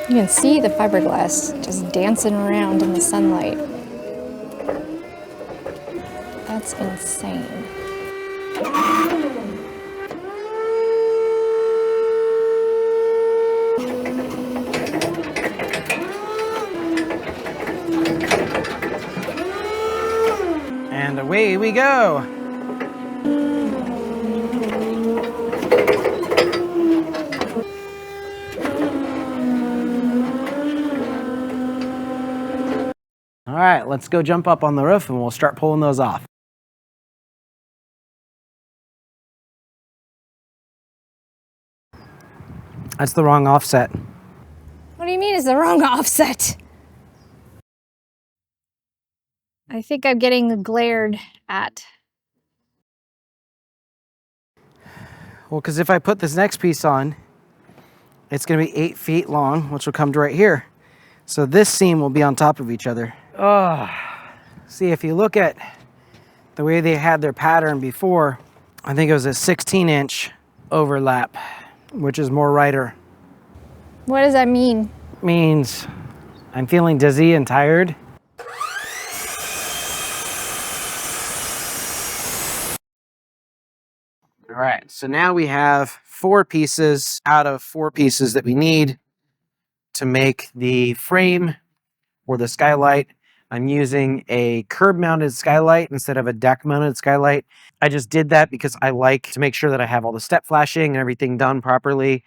You can see the fiberglass just dancing around in the sunlight. That's insane. And away we go. All right, let's go jump up on the roof and we'll start pulling those off. That's the wrong offset. What do you mean it's the wrong offset? I think I'm getting glared at. Well, because if I put this next piece on, it's going to be 8 feet long, which will come to right here. So this seam will be on top of each other. Oh, see, if you look at the way they had their pattern before, I think it was a 16-inch overlap, which is more righter. What does that mean? Means I'm feeling dizzy and tired. All right, so now we have 4 pieces out of 4 pieces that we need to make the frame or the skylight. I'm using a curb-mounted skylight instead of a deck-mounted skylight. I just did that because I like to make sure that I have all the step flashing and everything done properly.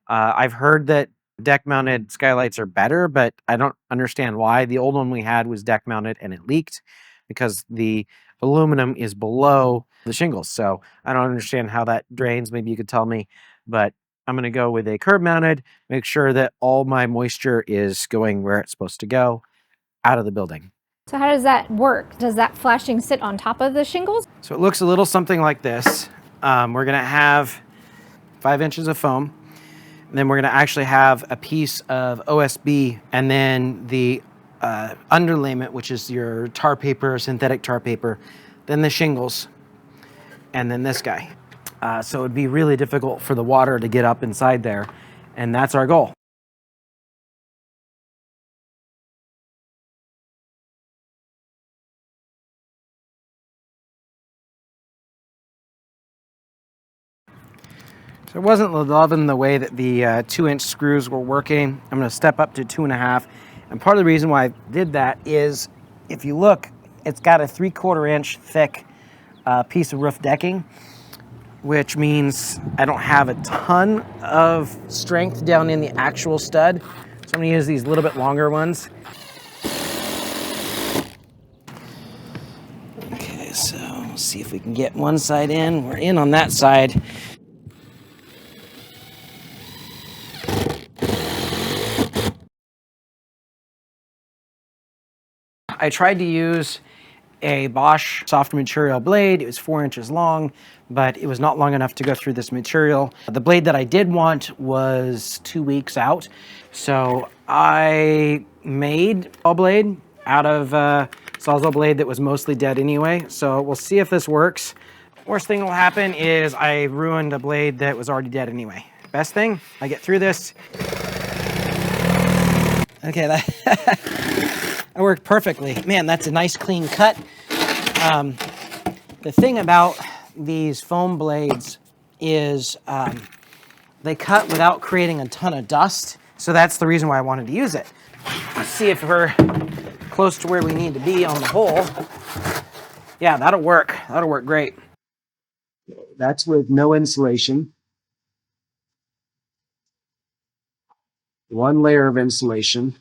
I've heard that deck-mounted skylights are better, but I don't understand why. The old one we had was deck-mounted and it leaked because the aluminum is below the shingles. So I don't understand how that drains. Maybe you could tell me, but I'm going to go with a curb mounted, make sure that all my moisture is going where it's supposed to go out of the building. So how does that work? Does that flashing sit on top of the shingles? So it looks a little something like this. We're going to have 5 inches of foam. And then we're going to actually have a piece of OSB and then the underlayment, which is your tar paper, synthetic tar paper, then the shingles, and then this guy. So it would be really difficult for the water to get up inside there, and that's our goal. So I wasn't loving the way that the 2-inch screws were working. I'm going to step up to 2.5. And part of the reason why I did that is, if you look, it's got a 3/4 inch thick piece of roof decking, which means I don't have a ton of strength down in the actual stud. So I'm going to use these little bit longer ones. Okay, so we'll see if we can get one side in. We're in on that side. I tried to use a Bosch soft material blade. It was 4 inches long, but it was not long enough to go through this material. The blade that I did want was 2 weeks out. So I made a blade out of a Sawzall blade that was mostly dead anyway. So we'll see if this works. Worst thing that will happen is I ruined a blade that was already dead anyway. Best thing, I get through this. Okay, that worked perfectly. Man, that's a nice clean cut. The thing about these foam blades is they cut without creating a ton of dust. So that's the reason why I wanted to use it. Let's see if we're close to where we need to be on the hole. Yeah, that'll work. That'll work great. That's with no insulation. One layer of insulation.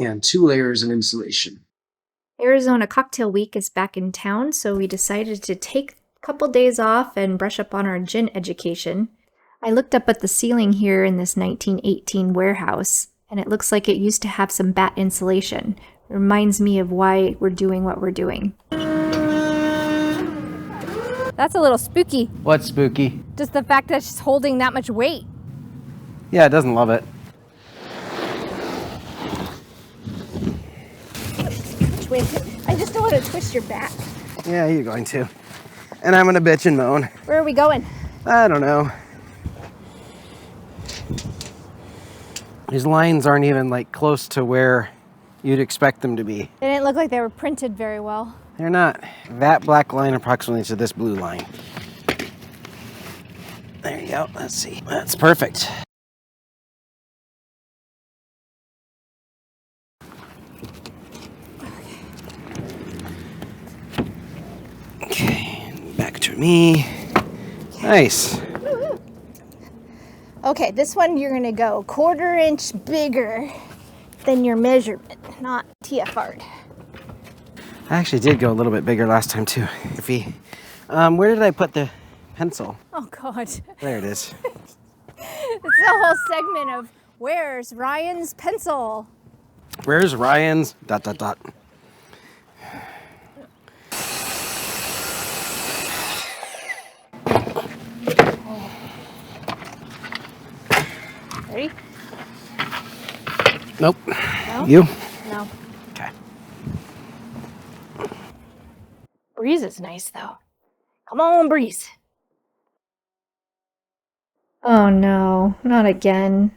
And 2 layers of insulation. Arizona Cocktail Week is back in town, so we decided to take a couple days off and brush up on our gin education. I looked up at the ceiling here in this 1918 warehouse, and it looks like it used to have some bat insulation. It reminds me of why we're doing what we're doing. That's a little spooky. What's spooky? Just the fact that she's holding that much weight. Yeah, it doesn't love it. I just don't want to twist your back. Yeah, you're going to. And I'm going to bitch and moan. Where are we going? I don't know. These lines aren't even like close to where you'd expect them to be. They didn't look like they were printed very well. They're not. That black line approximately to this blue line. There you go. Let's see. That's perfect. Okay, back to me. Nice. Okay, this one you're gonna go 1/4 inch bigger than your measurement, not TFR'd. I actually did go a little bit bigger last time too. Where did I put the pencil? Oh God. There it is. It's the whole segment of where's Ryan's pencil? Where's Ryan's ... Ready? Nope. No? You? No. Okay. Breeze is nice though. Come on, Breeze. Oh no, not again.